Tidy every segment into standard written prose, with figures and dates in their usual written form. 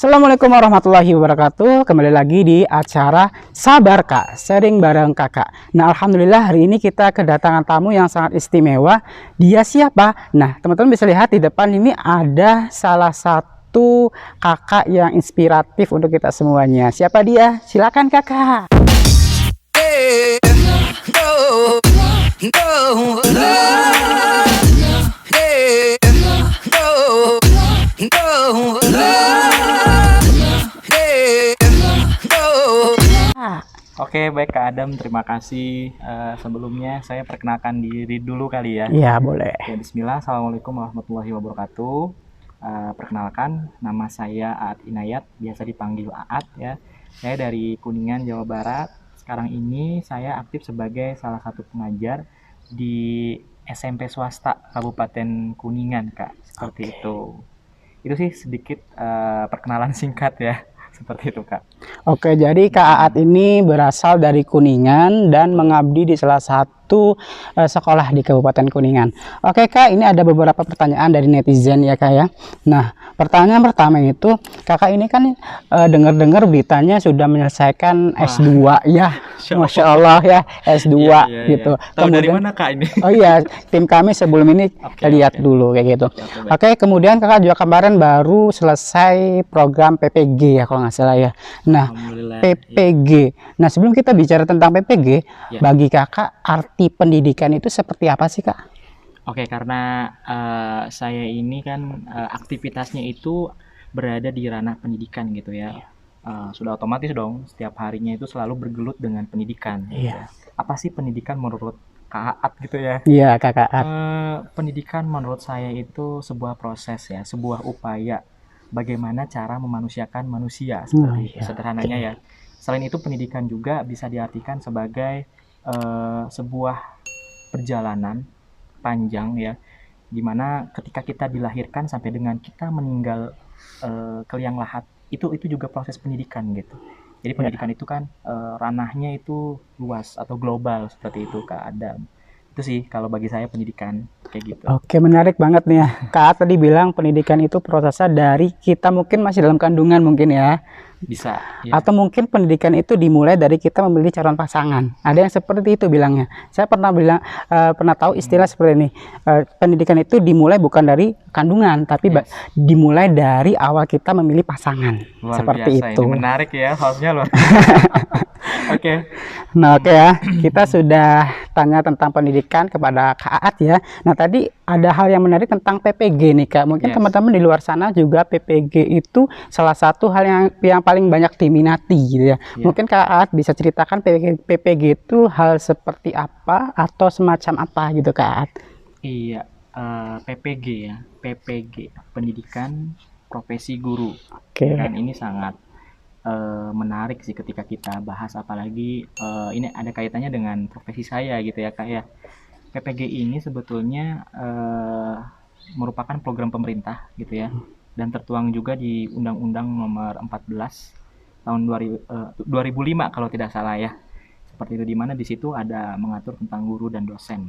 Assalamualaikum warahmatullahi wabarakatuh. Kembali lagi di acara Sabar Kak, sharing bareng kakak. Nah, alhamdulillah hari ini kita kedatangan tamu yang sangat istimewa. Dia siapa? Nah, teman-teman bisa lihat di depan ini ada salah satu kakak yang inspiratif untuk kita semuanya. Siapa dia? Silakan kakak. Oke, baik Kak Adam, terima kasih. Sebelumnya saya perkenalkan diri dulu kali ya. Iya, boleh. Ya, Bismillah, Assalamualaikum warahmatullahi wabarakatuh. Perkenalkan, nama saya Aat Inayat, biasa dipanggil Aat ya. Saya dari Kuningan, Jawa Barat. Sekarang ini saya aktif sebagai salah satu pengajar di SMP swasta Kabupaten Kuningan, Kak. Seperti itu. Itu sih sedikit perkenalan singkat ya. Seperti itu, Kak. Oke, jadi Kak Aat ini berasal dari Kuningan dan mengabdi di salah satu sekolah di Kabupaten Kuningan. Oke Kak, ini ada beberapa pertanyaan dari netizen ya Kak ya. Nah, pertanyaan pertama itu, Kakak ini kan dengar-dengar beritanya sudah menyelesaikan S2 ya. Masya Allah ya, S2 gitu. Tahu dari mana Kak ini? Oh iya, tim kami sebelum ini lihat dulu kayak gitu. Oke, kemudian Kakak juga kemarin baru selesai program PPG ya kalau nggak salah ya. Nah, PPG. Nah, sebelum kita bicara tentang PPG, bagi Kakak arti pendidikan itu seperti apa sih Kak? Oke, karena saya ini kan aktivitasnya itu berada di ranah pendidikan gitu ya. Sudah otomatis dong setiap harinya itu selalu bergelut dengan pendidikan. Iya. Apa sih pendidikan menurut Kak Aat gitu ya? Iya Kak Aat. Pendidikan menurut saya itu sebuah proses ya, sebuah upaya bagaimana cara memanusiakan manusia seperti itu sederhananya ya. Selain itu pendidikan juga bisa diartikan sebagai sebuah perjalanan panjang ya, dimana ketika kita dilahirkan sampai dengan kita meninggal ke liang lahat itu juga proses pendidikan gitu. Jadi pendidikan itu kan ranahnya itu luas atau global seperti itu Kak Adam. Itu sih kalau bagi saya pendidikan kayak gitu. Oke, menarik banget nih ya. Kak tadi bilang pendidikan itu prosesnya dari kita mungkin masih dalam kandungan mungkin ya. Bisa. Ya. Atau mungkin pendidikan itu dimulai dari kita memilih calon pasangan. Ada yang seperti itu bilangnya. Saya pernah pernah tahu istilah seperti ini. Pendidikan itu dimulai bukan dari kandungan, tapi dimulai dari awal kita memilih pasangan. Luar seperti biasa, itu. Ini menarik ya, hostnya loh. Oke. Nah, oke ya. Kita sudah tanya tentang pendidikan kepada Kak Aat ya. Nah, tadi ada hal yang menarik tentang PPG nih Kak. Mungkin teman-teman di luar sana juga PPG itu salah satu hal yang paling banyak diminati gitu ya. Mungkin Kak Aat bisa ceritakan PPG itu hal seperti apa atau semacam apa gitu Kak Aat? Iya, PPG ya. PPG, Pendidikan Profesi Guru. Dan ini sangat menarik sih ketika kita bahas, apalagi ini ada kaitannya dengan profesi saya gitu ya Kak ya. PPG ini sebetulnya merupakan program pemerintah gitu ya, dan tertuang juga di Undang-Undang Nomor 14 tahun 2005 kalau tidak salah ya. Seperti itu, dimana di situ ada mengatur tentang guru dan dosen.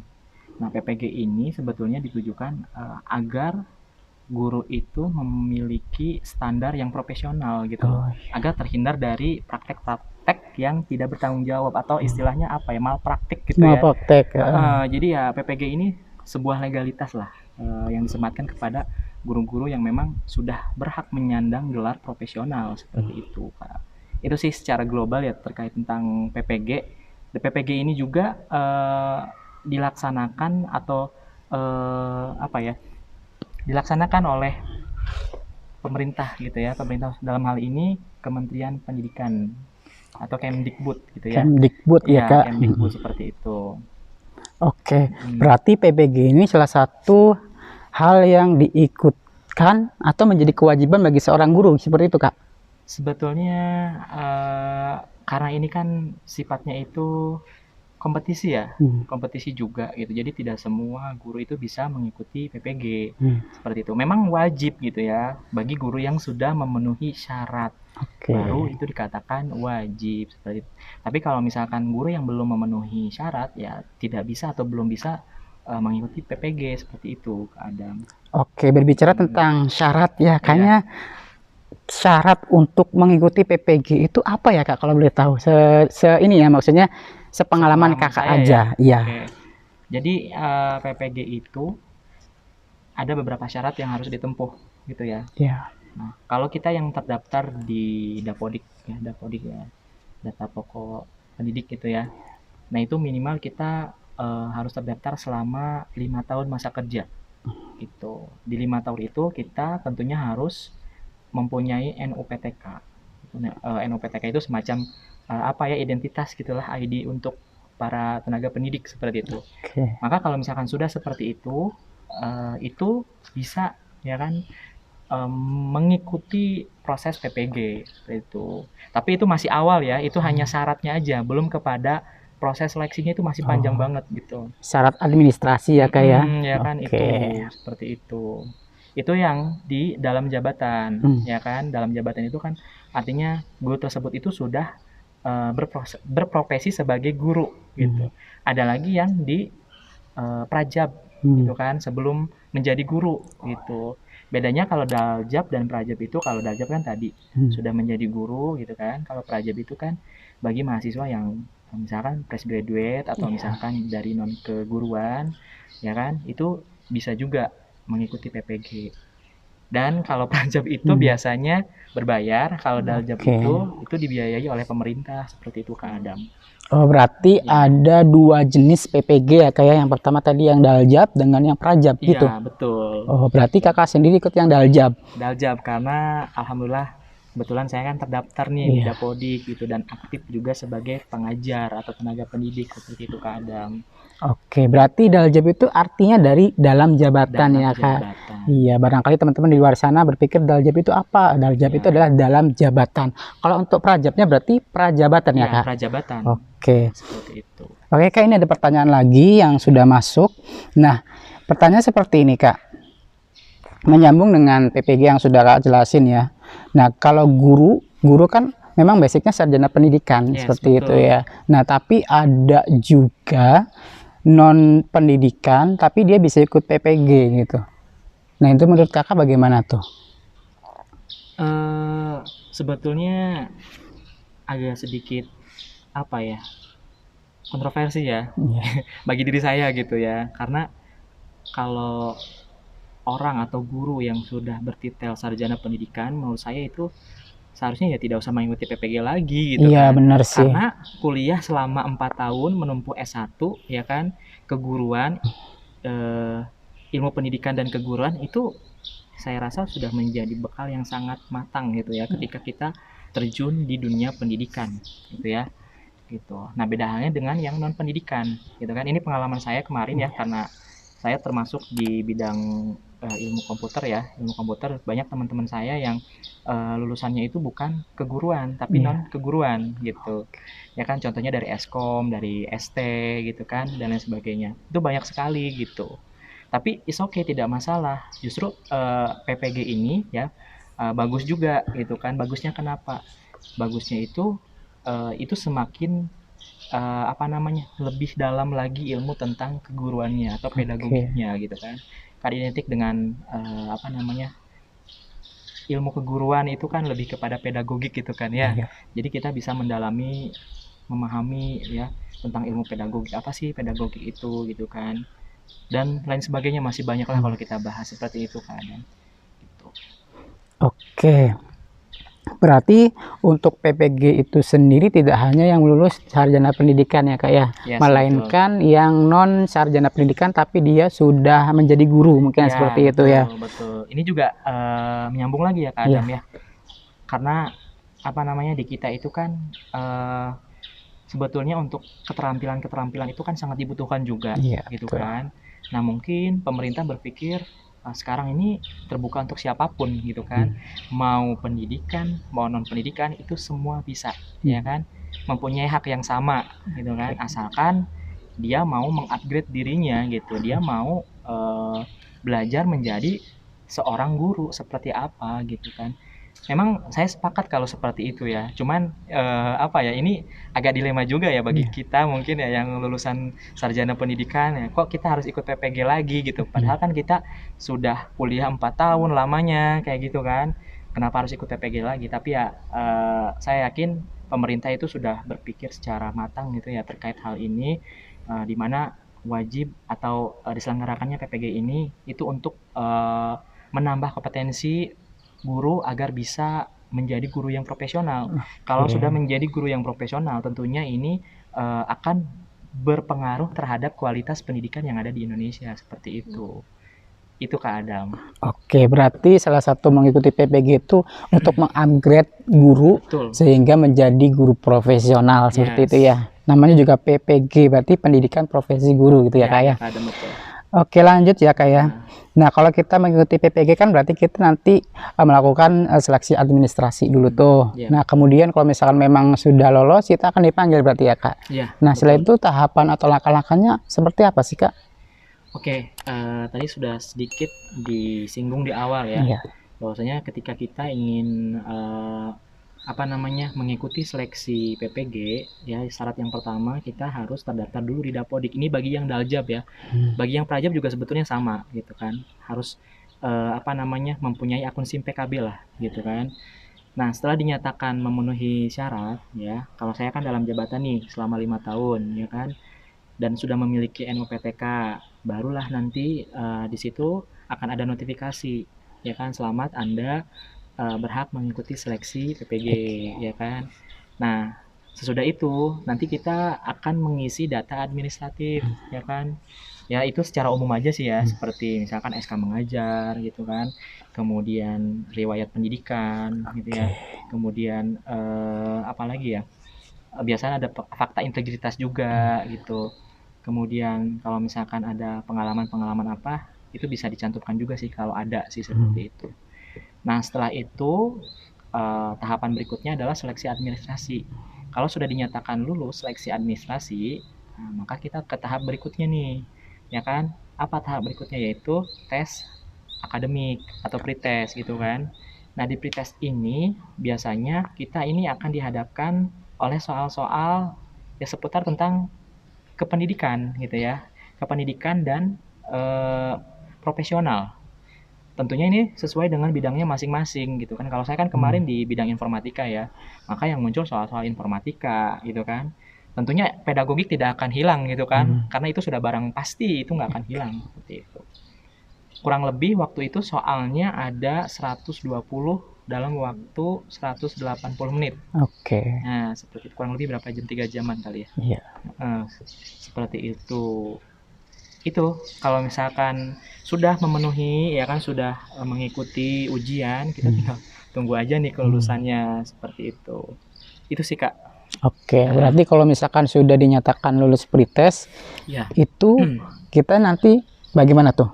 Nah, PPG ini sebetulnya ditujukan agar guru itu memiliki standar yang profesional gitu, agar terhindar dari praktek-praktek yang tidak bertanggung jawab atau istilahnya apa ya, malpraktik gitu ya. Malpraktek. Jadi ya PPG ini sebuah legalitas lah yang disematkan kepada guru-guru yang memang sudah berhak menyandang gelar profesional seperti itu Kak. Itu sih secara global ya terkait tentang PPG. PPG ini juga dilaksanakan atau dilaksanakan oleh pemerintah gitu ya. Pemerintah dalam hal ini Kementerian Pendidikan atau Kemdikbud gitu ya. Kemdikbud ya Kak. Kemdikbud seperti itu. Oke, berarti PPG ini salah satu hal yang diikutkan atau menjadi kewajiban bagi seorang guru seperti itu Kak? Sebetulnya karena ini kan sifatnya itu kompetisi ya, kompetisi juga gitu. Jadi tidak semua guru itu bisa mengikuti PPG seperti itu. Memang wajib gitu ya bagi guru yang sudah memenuhi syarat, baru itu dikatakan wajib seperti itu. Tapi kalau misalkan guru yang belum memenuhi syarat ya tidak bisa atau belum bisa mengikuti PPG seperti itu, Kak Adam. Oke, berbicara tentang syarat ya, kayaknya syarat untuk mengikuti PPG itu apa ya Kak, kalau boleh tahu? Ini ya, maksudnya sepengalaman Kakak saya aja. Iya. Oke. Jadi PPG itu ada beberapa syarat yang harus ditempuh gitu ya. Iya. Nah, kalau kita yang terdaftar di Dapodik ya, data pokok pendidik gitu ya. Nah, itu minimal kita harus terdaftar selama 5 tahun masa kerja gitu. Di 5 tahun itu kita tentunya harus mempunyai NUPTK. Nah, NUPTK itu semacam apa ya, identitas gitulah, ID untuk para tenaga pendidik seperti itu. Oke. Maka kalau misalkan sudah seperti itu bisa ya kan mengikuti proses PPG itu. Tapi itu masih awal ya, itu hanya syaratnya aja, belum kepada proses seleksinya, itu masih panjang banget gitu. Syarat administrasi ya Kak ya. Ya kan, itu seperti itu. Itu yang di dalam jabatan ya kan. Dalam jabatan itu kan artinya guru tersebut itu sudah berprofesi sebagai guru gitu. Ada lagi yang di prajab gitu kan, sebelum menjadi guru gitu. Bedanya kalau daljab dan prajab itu, kalau daljab kan tadi sudah menjadi guru gitu kan. Kalau prajab itu kan bagi mahasiswa yang misalkan fresh graduate atau misalkan dari non keguruan ya kan, itu bisa juga mengikuti PPG. Dan kalau prajab itu biasanya berbayar, kalau daljab itu dibiayai oleh pemerintah, seperti itu Kak Adam. Oh, berarti ada 2 jenis PPG ya kayak yang pertama tadi yang daljab dengan yang prajab gitu. Iya, betul. Oh, berarti Kakak sendiri ikut yang daljab. Daljab karena alhamdulillah kebetulan saya kan terdaftar nih di Dapodik gitu, dan aktif juga sebagai pengajar atau tenaga pendidik seperti itu Kak Adam. Oke, berarti daljab itu artinya dari dalam jabatan ya Kak. Iya, barangkali teman-teman di luar sana berpikir daljab itu apa? Daljab itu adalah dalam jabatan. Kalau untuk prajabnya berarti prajabatan ya Kak? Prajabatan. Oke. Seperti itu. Oke Kak, ini ada pertanyaan lagi yang sudah masuk. Nah, pertanyaan seperti ini Kak. Menyambung dengan PPG yang sudah Kak jelasin ya. Nah, kalau guru kan memang basicnya sarjana pendidikan seperti itu ya. Nah, tapi ada juga non pendidikan tapi dia bisa ikut PPG gitu. Nah, itu menurut Kakak bagaimana tuh? Sebetulnya agak sedikit apa ya, kontroversi ya bagi diri saya gitu ya, karena kalau orang atau guru yang sudah bertitel sarjana pendidikan, menurut saya itu seharusnya ya tidak usah mengikuti PPG lagi gitu kan. Benar sih. Karena kuliah selama 4 tahun menempuh S1 ya kan, keguruan, ilmu pendidikan dan keguruan itu saya rasa sudah menjadi bekal yang sangat matang gitu ya ketika kita terjun di dunia pendidikan gitu ya. Gitu. Nah, beda halnya dengan yang non pendidikan gitu kan. Ini pengalaman saya kemarin ya, karena saya termasuk di bidang ilmu komputer ya. Ilmu komputer, banyak teman-teman saya yang lulusannya itu bukan keguruan tapi non keguruan gitu ya kan, contohnya dari Eskom, dari ST gitu kan, dan lain sebagainya. Itu banyak sekali gitu. Tapi is okay, tidak masalah. Justru PPG ini ya bagus juga gitu kan. Bagusnya kenapa? Bagusnya itu semakin lebih dalam lagi ilmu tentang keguruannya atau pedagogiknya gitu kan. Kan identik dengan ilmu keguruan itu kan lebih kepada pedagogik gitu kan ya. Jadi kita bisa mendalami, memahami ya tentang ilmu pedagogik, apa sih pedagogik itu gitu kan. Dan lain sebagainya, masih banyak lah kalau kita bahas seperti itu kan. Gitu. Oke. Berarti untuk PPG itu sendiri tidak hanya yang lulus sarjana pendidikan ya Kak ya, melainkan yang non sarjana pendidikan tapi dia sudah menjadi guru mungkin seperti itu ya. Betul. Ini juga menyambung lagi ya Kak Adam ya. Karena di kita itu kan sebetulnya untuk keterampilan itu kan sangat dibutuhkan juga gitu kan. Nah, mungkin pemerintah berpikir sekarang ini terbuka untuk siapapun gitu kan, mau pendidikan mau non pendidikan itu semua bisa ya kan, mempunyai hak yang sama gitu kan, asalkan dia mau mengupgrade dirinya gitu, dia mau belajar menjadi seorang guru seperti apa gitu kan. Memang saya sepakat kalau seperti itu ya, cuman ini agak dilema juga ya bagi kita mungkin ya yang lulusan sarjana pendidikan ya, kok kita harus ikut PPG lagi gitu, padahal kan kita sudah kuliah 4 tahun lamanya kayak gitu kan. kenapa harus ikut PPG lagi. Tapi ya saya yakin pemerintah itu sudah berpikir secara matang gitu ya terkait hal ini, di mana wajib atau diselenggarakannya PPG ini itu untuk menambah kompetensi guru agar bisa menjadi guru yang profesional. Kalau sudah menjadi guru yang profesional, tentunya ini akan berpengaruh terhadap kualitas pendidikan yang ada di Indonesia, seperti itu. Itu Kak Adam. Oke, berarti salah satu mengikuti PPG itu untuk mengupgrade guru. Betul. Sehingga menjadi guru profesional seperti itu ya. Namanya juga PPG, berarti pendidikan profesi guru gitu ya Kak ya. Kak Adam, betul. Oke, lanjut ya Kak ya. Nah, kalau kita mengikuti PPG kan berarti kita nanti melakukan seleksi administrasi dulu tuh. Nah, kemudian kalau misalkan memang sudah lolos, kita akan dipanggil berarti ya Kak. Nah, setelah itu tahapan atau langkah-langkahnya seperti apa sih Kak? Oke, tadi sudah sedikit disinggung di awal ya, bahwasanya ketika kita ingin mengikuti seleksi PPG ya, syarat yang pertama kita harus terdaftar dulu di Dapodik. Ini bagi yang daljab ya, bagi yang prajab juga sebetulnya sama gitu kan, harus mempunyai akun SIM PKB lah gitu kan. Nah, setelah dinyatakan memenuhi syarat ya, kalau saya kan dalam jabatan nih selama 5 tahun ya kan, dan sudah memiliki NUPTK, barulah nanti di situ akan ada notifikasi ya kan, selamat Anda berhak mengikuti seleksi PPG ya kan. Nah, sesudah itu nanti kita akan mengisi data administratif ya kan. Ya itu secara umum aja sih ya, seperti misalkan SK mengajar gitu kan, kemudian riwayat pendidikan gitu ya, kemudian apalagi ya, biasanya ada fakta integritas juga gitu. Kemudian kalau misalkan ada pengalaman-pengalaman apa, itu bisa dicantumkan juga sih kalau ada sih, seperti itu. Nah, setelah itu tahapan berikutnya adalah seleksi administrasi. Kalau sudah dinyatakan lulus seleksi administrasi, maka kita ke tahap berikutnya nih, ya kan? Apa tahap berikutnya? Yaitu tes akademik atau pretest gitu kan. Nah, di pretest ini biasanya kita ini akan dihadapkan oleh soal-soal ya seputar tentang kependidikan gitu ya, kependidikan dan profesional. Tentunya ini sesuai dengan bidangnya masing-masing gitu kan. Kalau saya kan kemarin di bidang informatika ya, maka yang muncul soal-soal informatika gitu kan. Tentunya pedagogik tidak akan hilang gitu kan, karena itu sudah barang pasti, itu nggak akan hilang seperti itu. Kurang lebih waktu itu soalnya ada 120 dalam waktu 180 menit. Oke. Nah, seperti itu. Kurang lebih berapa jam? 3 jaman kali ya. Iya. Seperti itu. Itu kalau misalkan sudah memenuhi ya kan, sudah mengikuti ujian, kita tinggal tunggu aja nih kelulusannya, seperti itu. Itu sih Kak. Oke, berarti kalau misalkan sudah dinyatakan lulus pretest, itu kita nanti bagaimana tuh?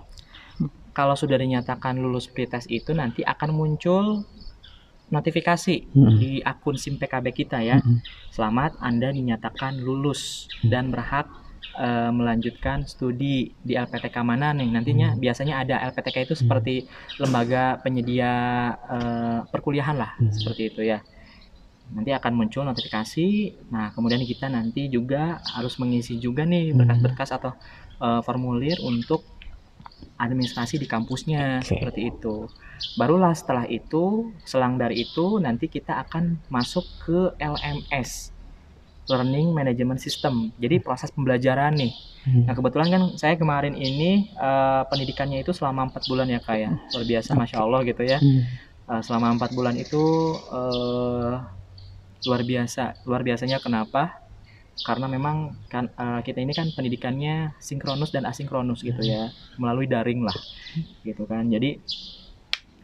Kalau sudah dinyatakan lulus pretest itu nanti akan muncul notifikasi di akun SIM PKB kita ya. Selamat Anda dinyatakan lulus dan berhak melanjutkan studi di LPTK mana nih nantinya. Biasanya ada LPTK itu seperti lembaga penyedia perkuliahan lah, seperti itu ya. Nanti akan muncul notifikasi. Nah, kemudian kita nanti juga harus mengisi juga nih berkas-berkas atau formulir untuk administrasi di kampusnya, seperti itu. Barulah setelah itu, selang dari itu nanti kita akan masuk ke LMS, Learning Management System. Jadi proses pembelajaran nih. Nah, kebetulan kan saya kemarin ini pendidikannya itu selama 4 bulan ya Kak ya. Luar biasa, Masya Allah gitu ya. Selama 4 bulan itu luar biasa. Luar biasanya kenapa? Karena memang kan kita ini kan pendidikannya sinkronus dan asinkronus gitu ya, melalui daring lah gitu kan. Jadi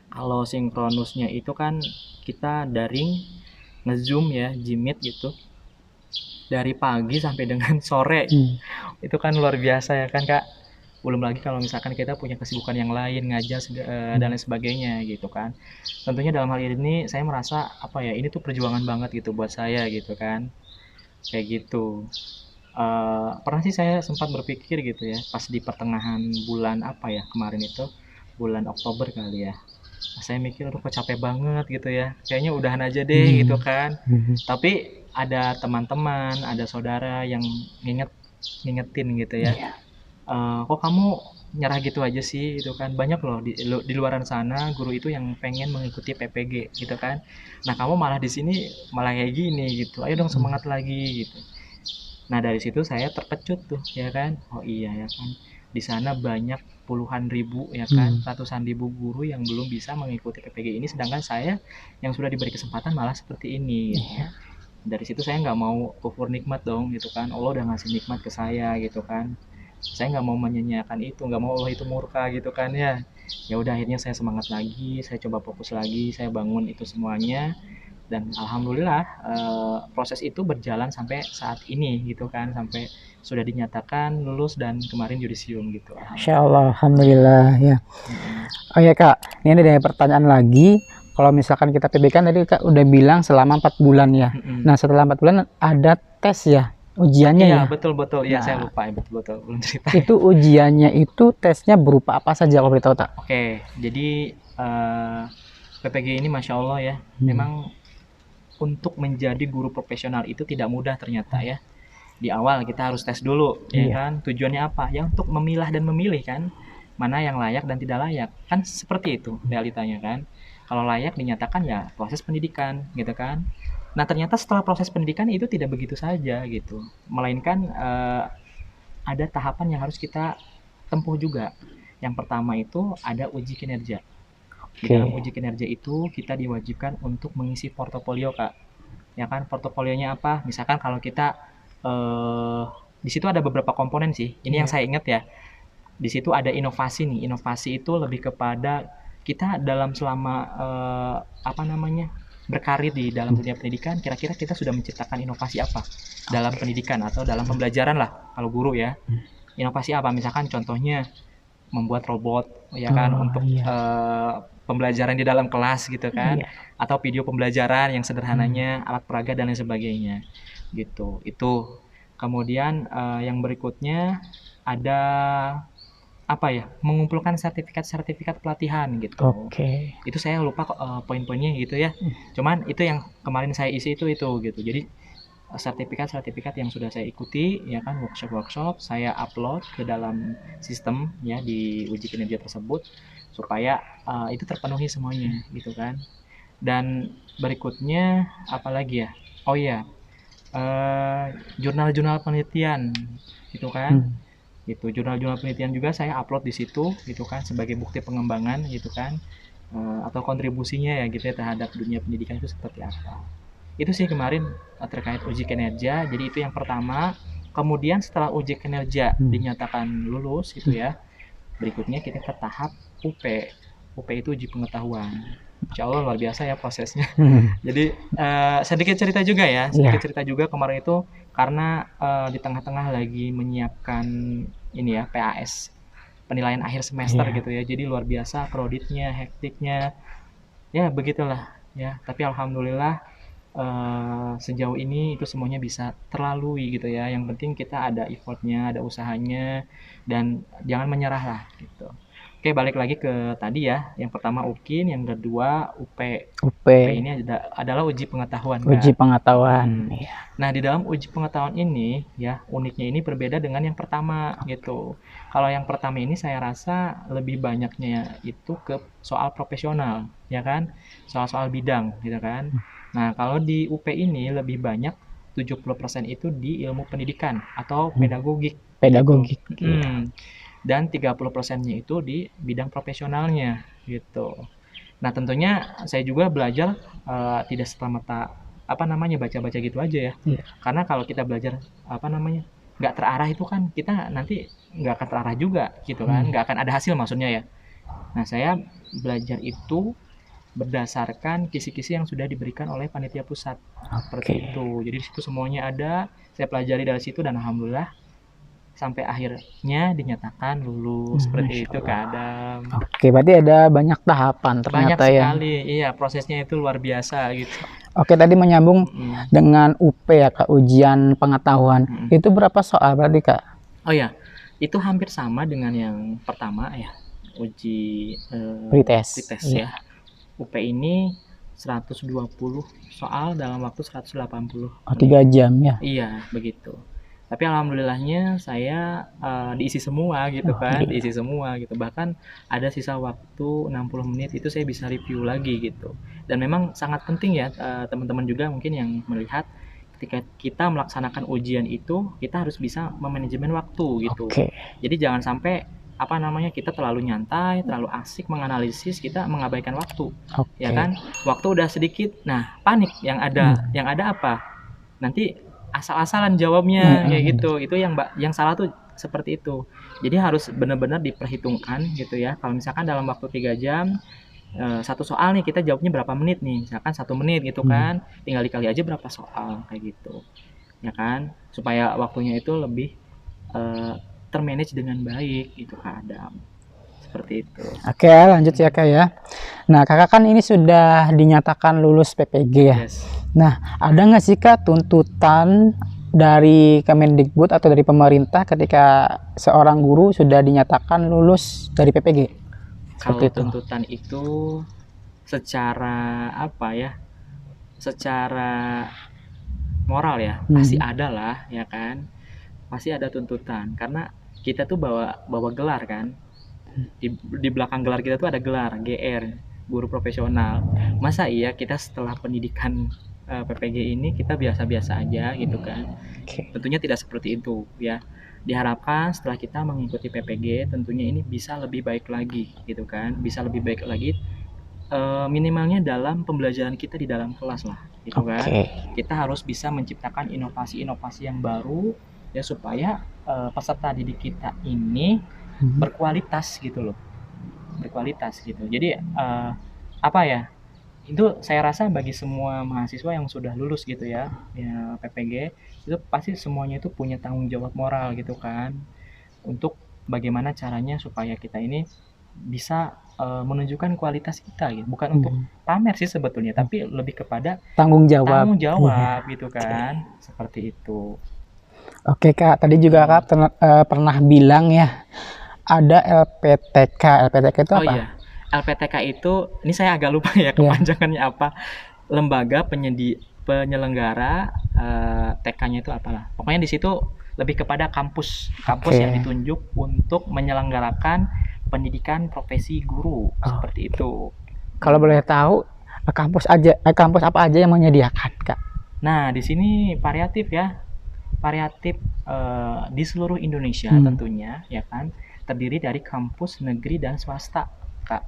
kalau sinkronusnya itu kan kita daring, nge-zoom ya, Gmeet gitu, dari pagi sampai dengan sore. Itu kan luar biasa ya kan Kak. Belum lagi kalau misalkan kita punya kesibukan yang lain, ngajar dan lain sebagainya gitu kan. Tentunya dalam hal ini saya merasa ini tuh perjuangan banget gitu buat saya gitu kan, kayak gitu. Pernah sih saya sempat berpikir gitu ya, pas di pertengahan bulan kemarin itu, bulan Oktober kali ya, saya mikir kok capek banget gitu ya, kayaknya udahan aja deh gitu kan. Tapi ada teman-teman, ada saudara yang ngingetin gitu ya, kok kamu nyerah gitu aja sih itu kan. Banyak loh di luaran sana guru itu yang pengen mengikuti PPG gitu kan. Nah, kamu malah di sini malah kayak gini gitu. Ayo dong semangat lagi gitu. Nah, dari situ saya terpecut tuh ya kan. Oh iya ya kan. Di sana banyak puluhan ribu ya kan, ratusan ribu guru yang belum bisa mengikuti PPG ini, sedangkan saya yang sudah diberi kesempatan malah seperti ini gitu. Dari situ saya nggak mau kufur nikmat dong gitu kan. Allah udah ngasih nikmat ke saya gitu kan, saya nggak mau menyanyiakan itu, nggak mau Allah itu murka gitu kan ya. Ya udah, akhirnya saya semangat lagi, saya coba fokus lagi, saya bangun itu semuanya, dan alhamdulillah proses itu berjalan sampai saat ini gitu kan, sampai sudah dinyatakan lulus dan kemarin yudisium gitu. Insya Allah, alhamdulillah ya. Oh ya Kak, ini ada pertanyaan lagi. Kalau misalkan kita PB kan tadi Kak udah bilang selama 4 bulan ya. Nah, setelah 4 bulan ada tes ya, ujiannya Iya, ya. betul-betul. Iya, Nah, saya lupa, betul-betul belum cerita. Itu ujiannya itu tesnya berupa apa saja kalau boleh tahu tak? Oke, jadi PPG ini masya Allah ya, memang untuk menjadi guru profesional itu tidak mudah ternyata ya. Di awal kita harus tes dulu, ya kan? Tujuannya apa? Ya untuk memilah dan memilih kan, mana yang layak dan tidak layak. Kan seperti itu realitanya kan. Kalau layak dinyatakan ya proses pendidikan, gitu kan. Nah, ternyata setelah proses pendidikan itu tidak begitu saja gitu. Melainkan ada tahapan yang harus kita tempuh juga. Yang pertama itu ada uji kinerja. Di dalam uji kinerja itu kita diwajibkan untuk mengisi portofolio, Kak. Ya kan, portofolionya apa? Misalkan kalau kita di situ ada beberapa komponen sih. Ini yang saya ingat ya. Di situ ada inovasi nih. Inovasi itu lebih kepada kita dalam selama berkarir di dalam dunia pendidikan, kira-kira kita sudah menciptakan inovasi apa dalam pendidikan atau dalam pembelajaran lah kalau guru ya. Inovasi apa? Misalkan contohnya membuat robot ya kan, untuk pembelajaran di dalam kelas gitu kan, atau video pembelajaran yang sederhananya, alat peraga dan lain sebagainya gitu. Itu kemudian yang berikutnya ada apa ya, mengumpulkan sertifikat pelatihan gitu. Itu saya lupa poin-poinnya gitu ya, cuman itu yang kemarin saya isi itu gitu. Jadi sertifikat yang sudah saya ikuti ya kan, workshop saya upload ke dalam sistem ya di uji kinerja tersebut, supaya itu terpenuhi semuanya gitu kan. Dan berikutnya apalagi ya, oh iya, jurnal-jurnal penelitian gitu kan. Gitu, jurnal-jurnal penelitian juga saya upload di situ gitu kan, sebagai bukti pengembangan gitu kan, atau kontribusinya ya gitu ya terhadap dunia pendidikan itu seperti apa. Itu sih kemarin terkait uji kinerja. Jadi itu yang pertama. Kemudian setelah uji kinerja dinyatakan lulus gitu ya, berikutnya kita ke tahap UP. UP itu uji pengetahuan. Insya Allah luar biasa ya prosesnya. Jadi sedikit cerita juga ya, kemarin itu karena di tengah-tengah lagi menyiapkan ini ya, PAS, penilaian akhir semester gitu ya. Jadi luar biasa kreditnya, hektiknya, ya begitulah ya. Tapi alhamdulillah sejauh ini itu semuanya bisa terlalui gitu ya. Yang penting kita ada effortnya, ada usahanya, dan jangan menyerah lah gitu. Oke, balik lagi ke tadi ya. Yang pertama UKIN, yang kedua UP. UP ini adalah uji pengetahuan. Uji pengetahuan. Nah, di dalam uji pengetahuan ini ya, uniknya ini berbeda dengan yang pertama gitu. Kalau yang pertama ini saya rasa lebih banyaknya itu ke soal profesional, ya kan? Soal-soal bidang gitu kan. Nah, kalau di UP ini lebih banyak 70% itu di ilmu pendidikan atau pedagogik. Gitu. Dan 30%-nya itu di bidang profesionalnya gitu. Nah, tentunya saya juga belajar tidak serta-merta baca-baca gitu aja ya. Karena kalau kita belajar nggak terarah itu kan kita nanti nggak akan terarah juga gitu kan, nggak akan ada hasil maksudnya ya. Nah, saya belajar itu berdasarkan kisi-kisi yang sudah diberikan oleh panitia pusat. Seperti itu. Jadi di situ semuanya ada, saya pelajari dari situ, dan alhamdulillah sampai akhirnya dinyatakan lulus. Seperti itu, Kak Adam. Oke, berarti ada banyak tahapan ternyata banyak sekali, iya, prosesnya itu luar biasa gitu. Oke, tadi menyambung dengan UP ya Kak, ujian pengetahuan. Itu berapa soal berarti Kak? Oh ya, itu hampir sama dengan yang pertama ya, uji pretest ya. UP ini 120 soal dalam waktu 180. 3 jam ya? Iya, begitu. Tapi alhamdulillahnya saya diisi semua gitu kan, diisi semua gitu. Bahkan ada sisa waktu 60 menit itu saya bisa review lagi gitu. Dan memang sangat penting ya teman-teman juga mungkin yang melihat ketika kita melaksanakan ujian itu kita harus bisa memanajemen waktu gitu. Jadi jangan sampai apa namanya kita terlalu nyantai, terlalu asik menganalisis, kita mengabaikan waktu. Ya kan? Waktu udah sedikit, nah panik yang ada apa? Nanti asal-asalan jawabnya kayak gitu. Itu yang salah tuh seperti itu. Jadi harus benar-benar diperhitungkan gitu ya. Kalau misalkan dalam waktu 3 jam satu soal nih kita jawabnya berapa menit nih, misalkan 1 menit gitu kan, tinggal dikali aja berapa soal kayak gitu, ya kan, supaya waktunya itu lebih termanage dengan baik gitu Kak Adam, seperti itu. Oke, lanjut ya Kak ya. Nah Kakak kan ini sudah dinyatakan lulus PPG ya. Yes. Nah ada nggak sih Kak tuntutan dari Kemendikbud atau dari pemerintah ketika seorang guru sudah dinyatakan lulus dari PPG? Kalau tuntutan itu secara apa ya, secara moral ya pasti ada lah ya kan, pasti ada tuntutan karena kita tuh bawa gelar kan, di belakang gelar kita tuh ada gelar GR, guru profesional. Masa iya kita setelah pendidikan PPG ini kita biasa-biasa aja gitu kan? Tentunya tidak seperti itu ya. Diharapkan setelah kita mengikuti PPG tentunya ini bisa lebih baik lagi gitu kan, bisa lebih baik lagi minimalnya dalam pembelajaran kita di dalam kelas lah gitu kan. Kita harus bisa menciptakan inovasi-inovasi yang baru ya supaya peserta didik kita ini berkualitas gitu loh, berkualitas gitu. Jadi apa ya, itu saya rasa bagi semua mahasiswa yang sudah lulus gitu ya PPG itu pasti semuanya itu punya tanggung jawab moral gitu kan, untuk bagaimana caranya supaya kita ini bisa menunjukkan kualitas kita gitu, bukan untuk pamer sih sebetulnya, tapi lebih kepada tanggung jawab gitu kan, seperti itu. Oke Kak, tadi juga Kak pernah bilang ya ada LPTK. LPTK itu apa? Oh iya, LPTK itu ini saya agak lupa ya kepanjangannya apa, lembaga penyelenggara TK-nya itu apalah, pokoknya di situ lebih kepada kampus yang ditunjuk untuk menyelenggarakan pendidikan profesi guru seperti itu. Kalau boleh tahu kampus apa aja yang menyediakan Kak? Nah di sini variatif ya, variatif di seluruh Indonesia tentunya ya kan, terdiri dari kampus negeri dan swasta Kak.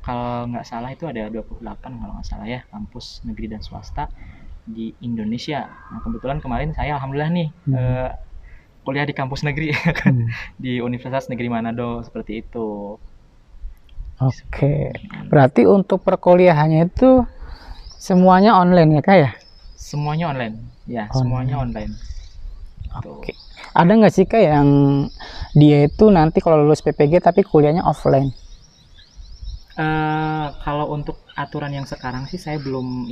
Kalau nggak salah itu ada 28 kalau nggak salah ya, kampus negeri dan swasta di Indonesia. Nah kebetulan kemarin saya alhamdulillah nih kuliah di kampus negeri kan, di Universitas Negeri Manado seperti itu. Oke, berarti untuk perkuliahannya itu semuanya online ya Kak ya? Semuanya online ya, semuanya online. Oke. Ada nggak sih Kak yang dia itu nanti kalau lulus PPG tapi kuliahnya offline? Kalau untuk aturan yang sekarang sih saya belum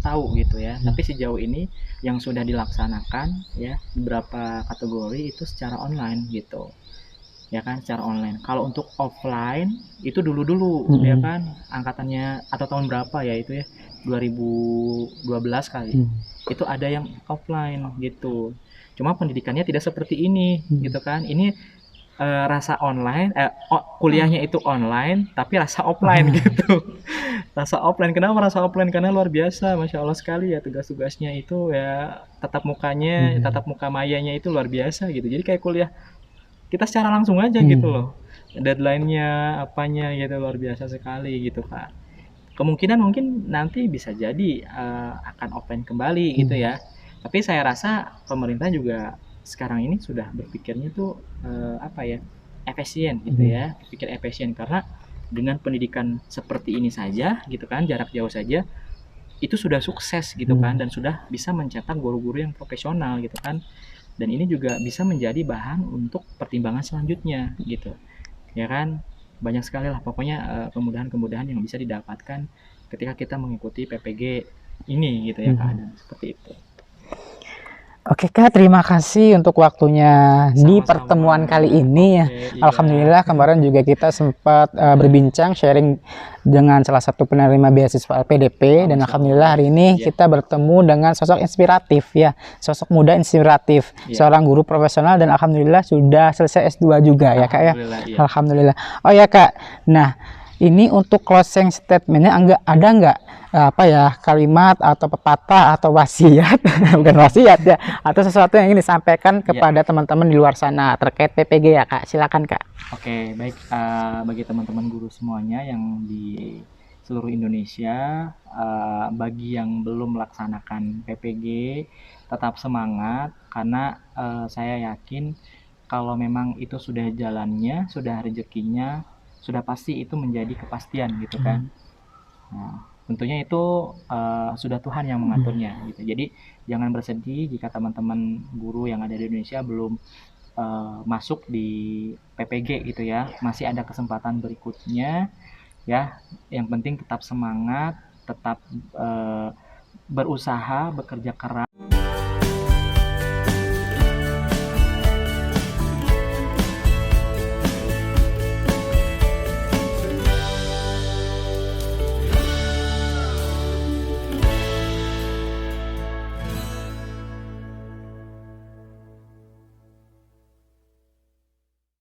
tahu gitu ya. Tapi sejauh ini yang sudah dilaksanakan ya beberapa kategori itu secara online gitu. Ya kan, secara online. Kalau untuk offline itu dulu ya kan, angkatannya atau tahun berapa ya itu ya, 2012 kali. Itu ada yang offline gitu. Cuma pendidikannya tidak seperti ini gitu kan. Ini rasa online, kuliahnya itu online tapi rasa offline gitu. Rasa offline, kenapa rasa offline? Karena luar biasa, Masya Allah sekali ya, tugas-tugasnya itu ya, tatap muka mayanya itu luar biasa gitu. Jadi kayak kuliah kita secara langsung aja gitu loh, deadline-nya apanya gitu, luar biasa sekali gitu Kak. Kemungkinan mungkin nanti bisa jadi akan offline kembali gitu ya. Tapi saya rasa pemerintah juga sekarang ini sudah berpikirnya tuh efisien gitu ya, berpikir efisien, karena dengan pendidikan seperti ini saja gitu kan, jarak jauh saja itu sudah sukses gitu kan, dan sudah bisa mencetak guru-guru yang profesional gitu kan, dan ini juga bisa menjadi bahan untuk pertimbangan selanjutnya gitu ya kan. Banyak sekali lah pokoknya kemudahan-kemudahan yang bisa didapatkan ketika kita mengikuti PPG ini gitu ya Kak Adam, seperti itu. Oke Kak, terima kasih untuk waktunya di Sama-sama. pertemuan kali ini ya. Oke, iya. Alhamdulillah kemarin juga kita sempat berbincang sharing dengan salah satu penerima beasiswa LPDP, dan Masya alhamdulillah Allah. hari ini Iya. kita bertemu dengan sosok inspiratif ya, sosok muda inspiratif, Iya. seorang guru profesional, dan alhamdulillah sudah selesai S2 juga ya Kak ya. Alhamdulillah, iya. Alhamdulillah. Oh ya Kak, nah ini untuk closing statementnya ada nggak apa ya, kalimat atau pepatah atau wasiat bukan wasiat ya, atau sesuatu yang ingin disampaikan kepada teman-teman di luar sana terkait PPG ya Kak, silakan Kak. Oke, baik, bagi teman-teman guru semuanya yang di seluruh Indonesia, bagi yang belum melaksanakan PPG tetap semangat, karena saya yakin kalau memang itu sudah jalannya, sudah rezekinya, sudah pasti itu menjadi kepastian gitu kan. Nah, tentunya itu sudah Tuhan yang mengaturnya gitu. Jadi jangan bersedih jika teman-teman guru yang ada di Indonesia belum masuk di PPG gitu ya. Masih ada kesempatan berikutnya ya. Yang penting tetap semangat, tetap berusaha, bekerja keras.